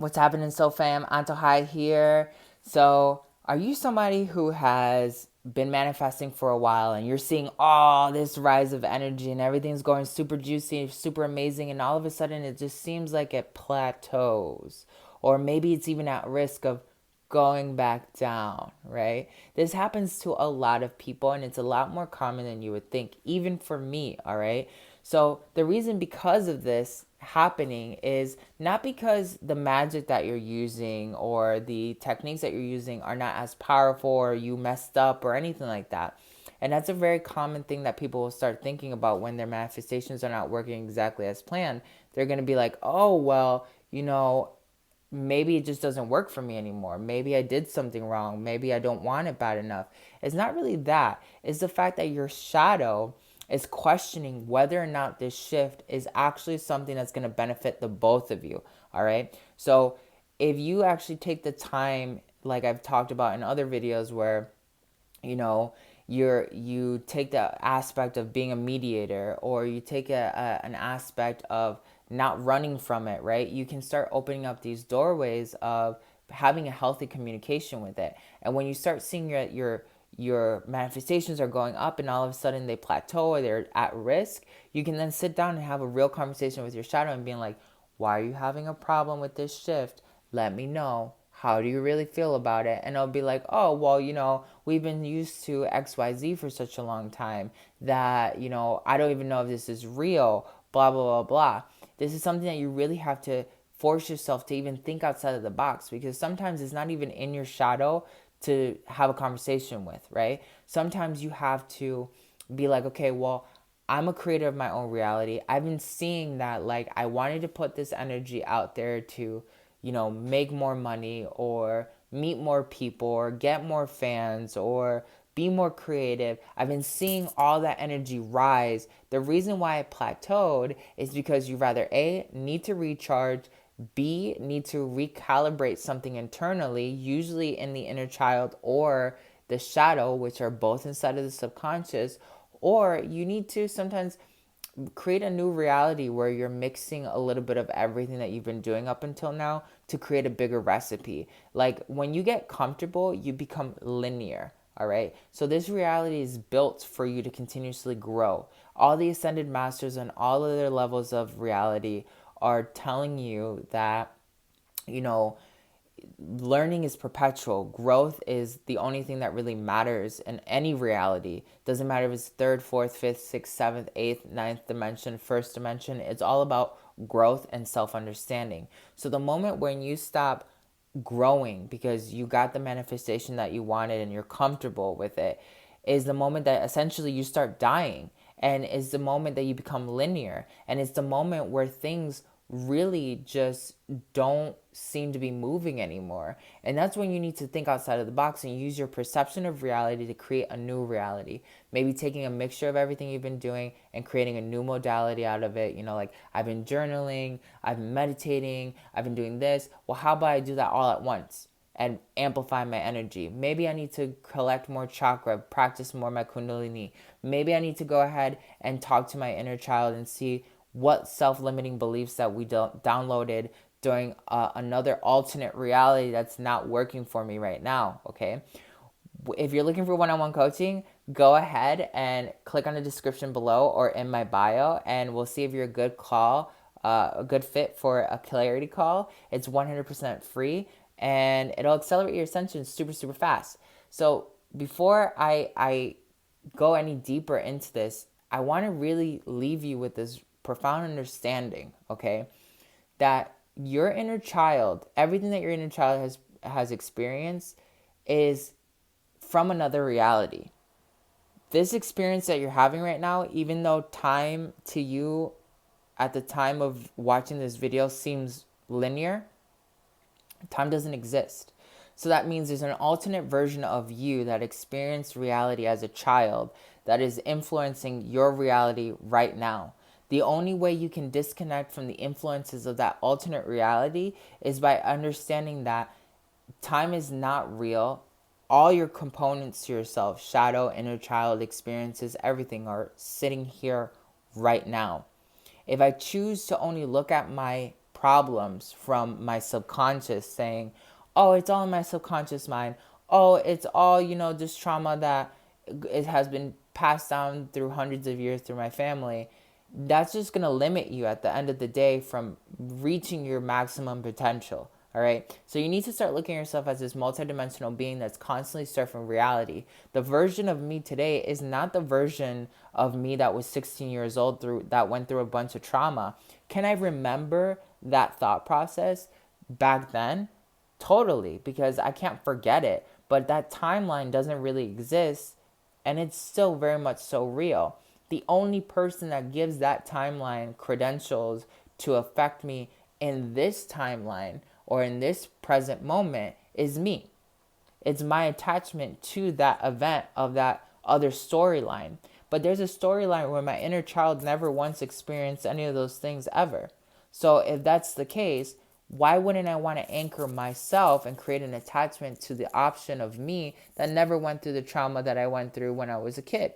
What's happening, so fam? Antojai here. So, are you somebody who has been manifesting for a while and you're seeing all this rise of energy and everything's going super juicy, super amazing, and all of a sudden it just seems like it plateaus? Or maybe it's even at risk of going back down, right? This happens to a lot of people and it's a lot more common than you would think, even for me, all right? So the reason because of this happening is not because the magic that you're using or the techniques that you're using are not as powerful or you messed up or anything like that. And that's a very common thing that people will start thinking about when their manifestations are not working exactly as planned. They're going to be like, oh, well, maybe it just doesn't work for me anymore. Maybe I did something wrong. Maybe I don't want it bad enough. It's not really that. It's the fact that your shadow is questioning whether or not this shift is actually something that's going to benefit the both of you. All right. So if you actually take the time, like I've talked about in other videos, where you take the aspect of being a mediator, or you take an aspect of not running from it, right? You can start opening up these doorways of having a healthy communication with it. And when you start seeing your manifestations are going up and all of a sudden they plateau or they're at risk, you can then sit down and have a real conversation with your shadow and being like, why are you having a problem with this shift? Let me know. How do you really feel about it? And I'll be like, oh, well, we've been used to XYZ for such a long time that, I don't even know if this is real, blah, blah, blah, blah. This is something that you really have to force yourself to even think outside of the box, because sometimes it's not even in your shadow to have a conversation with, right? Sometimes you have to be like, okay, well, I'm a creator of my own reality. I've been seeing that, like, I wanted to put this energy out there to, make more money or meet more people or get more fans or be more creative. I've been seeing all that energy rise. The reason why it plateaued is because you rather A, need to recharge, B, need to recalibrate something internally, usually in the inner child or the shadow, which are both inside of the subconscious, or you need to sometimes create a new reality where you're mixing a little bit of everything that you've been doing up until now to create a bigger recipe. Like when you get comfortable, you become linear. All right. So this reality is built for you to continuously grow. All the ascended masters and all other levels of reality are telling you that, you know, learning is perpetual. Growth is the only thing that really matters in any reality. Doesn't matter if it's third, fourth, fifth, sixth, seventh, eighth, ninth dimension, first dimension. It's all about growth and self-understanding. So the moment when you stop growing because you got the manifestation that you wanted and you're comfortable with it, is the moment that essentially you start dying, and is the moment that you become linear, and it's the moment where things really just don't seem to be moving anymore. And that's when you need to think outside of the box and use your perception of reality to create a new reality. Maybe taking a mixture of everything you've been doing and creating a new modality out of it. Like, I've been journaling, I've been meditating, I've been doing this. Well, how about I do that all at once and amplify my energy? Maybe I need to collect more chakra, practice more my kundalini. Maybe I need to go ahead and talk to my inner child and see what self-limiting beliefs that we downloaded during another alternate reality that's not working for me right now. Okay, if you're looking for one-on-one coaching, go ahead and click on the description below or in my bio, and we'll see if you're a good fit for a clarity call. It's 100% free, and it'll accelerate your ascension super, super fast. So before I go any deeper into this, I want to really leave you with this profound understanding, okay, that your inner child, everything that your inner child has experienced, is from another reality. This experience that you're having right now, even though time to you at the time of watching this video seems linear, time doesn't exist. So that means there's an alternate version of you that experienced reality as a child that is influencing your reality right now. The only way you can disconnect from the influences of that alternate reality is by understanding that time is not real. All your components to yourself, shadow, inner child, experiences, everything are sitting here right now. If I choose to only look at my problems from my subconscious, saying, oh, it's all in my subconscious mind. Oh, it's all, this trauma that it has been passed down through hundreds of years through my family. That's just going to limit you at the end of the day from reaching your maximum potential. All right. So you need to start looking at yourself as this multidimensional being that's constantly surfing reality. The version of me today is not the version of me that was 16 years old that went through a bunch of trauma. Can I remember that thought process back then? Totally, because I can't forget it. But that timeline doesn't really exist, and it's still very much so real. The only person that gives that timeline credentials to affect me in this timeline or in this present moment is me. It's my attachment to that event of that other storyline. But there's a storyline where my inner child never once experienced any of those things ever. So if that's the case, why wouldn't I want to anchor myself and create an attachment to the option of me that never went through the trauma that I went through when I was a kid?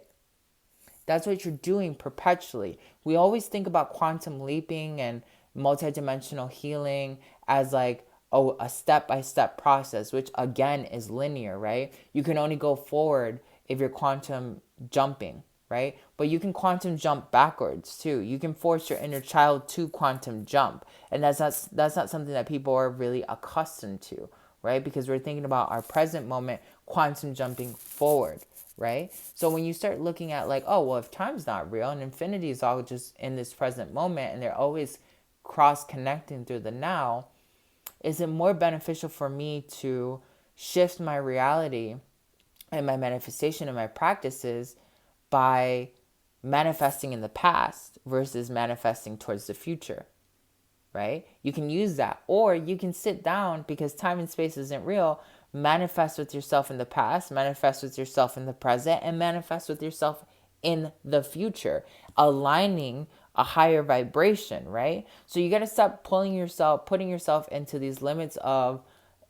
That's what you're doing perpetually. We always think about quantum leaping and multidimensional healing as like a step-by-step process, which again is linear, right? You can only go forward if you're quantum jumping, right? But you can quantum jump backwards too. You can force your inner child to quantum jump. And that's not something that people are really accustomed to, right? Because we're thinking about our present moment, quantum jumping forward, right? So when you start looking at like, oh, well, if time's not real and infinity is all just in this present moment and they're always cross-connecting through the now, is it more beneficial for me to shift my reality and my manifestation and my practices by manifesting in the past versus manifesting towards the future, right? You can use that. Or you can sit down, because time and space isn't real, manifest with yourself in the past, manifest with yourself in the present, and manifest with yourself in the future, aligning a higher vibration, right? So you got to stop putting yourself into these limits of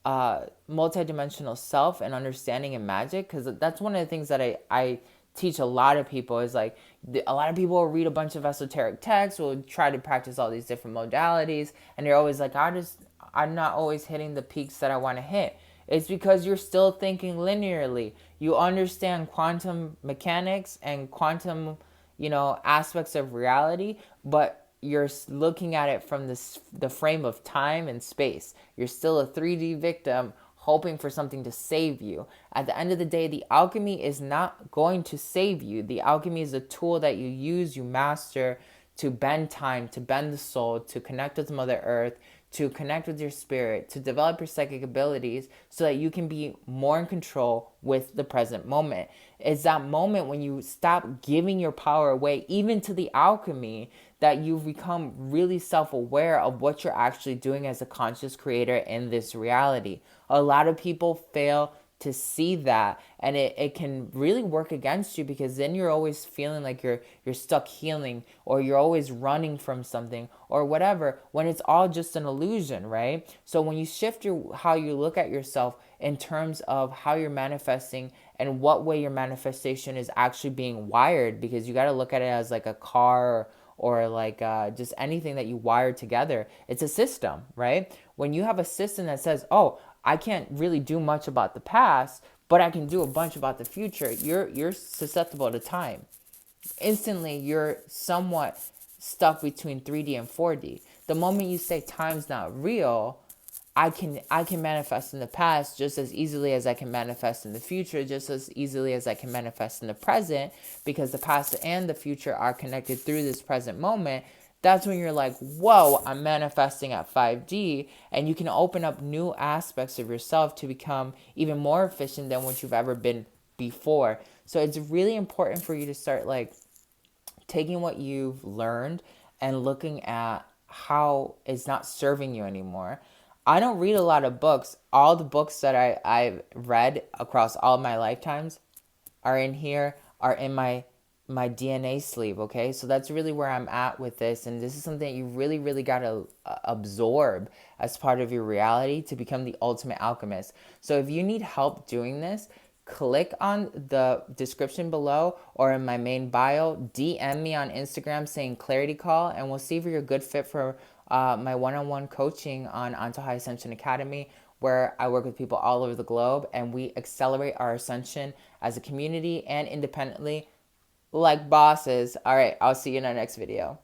multidimensional self and understanding and magic, because that's one of the things that I teach a lot of people is like, a lot of people will read a bunch of esoteric texts, will try to practice all these different modalities, and they're always like, I'm not always hitting the peaks that I want to hit. It's because you're still thinking linearly. You understand quantum mechanics and quantum, aspects of reality, but you're looking at it from the frame of time and space. You're still a 3D victim hoping for something to save you. At the end of the day, the alchemy is not going to save you. The alchemy is a tool that you use, you master to bend time, to bend the soul, to connect with Mother Earth, to connect with your spirit, to develop your psychic abilities so that you can be more in control with the present moment. It's that moment when you stop giving your power away, even to the alchemy, that you've become really self-aware of what you're actually doing as a conscious creator in this reality. A lot of people fail to see that, and it can really work against you, because then you're always feeling like you're stuck healing, or you're always running from something or whatever, when it's all just an illusion, right? So when you shift how you look at yourself in terms of how you're manifesting and what way your manifestation is actually being wired, because you got to look at it as like a car or like just anything that you wire together. It's a system, right? When you have a system that says, oh, I can't really do much about the past, but I can do a bunch about the future, you're susceptible to time. Instantly, you're somewhat stuck between 3D and 4D. The moment you say time's not real, I can manifest in the past just as easily as I can manifest in the future, just as easily as I can manifest in the present, because the past and the future are connected through this present moment. That's when you're like, whoa, I'm manifesting at 5D, and you can open up new aspects of yourself to become even more efficient than what you've ever been before. So it's really important for you to start like taking what you've learned and looking at how it's not serving you anymore. I don't read a lot of books. All the books that I've read across all my lifetimes are in here, are in my DNA sleeve, okay? So that's really where I'm at with this, and this is something that you really, really got to absorb as part of your reality to become the ultimate alchemist. So if you need help doing this, click on the description below or in my main bio, DM me on Instagram saying clarity call, and we'll see if you're a good fit for my one-on-one coaching on Antojai Ascension Academy, where I work with people all over the globe and we accelerate our ascension as a community and independently like bosses. All right, I'll see you in our next video.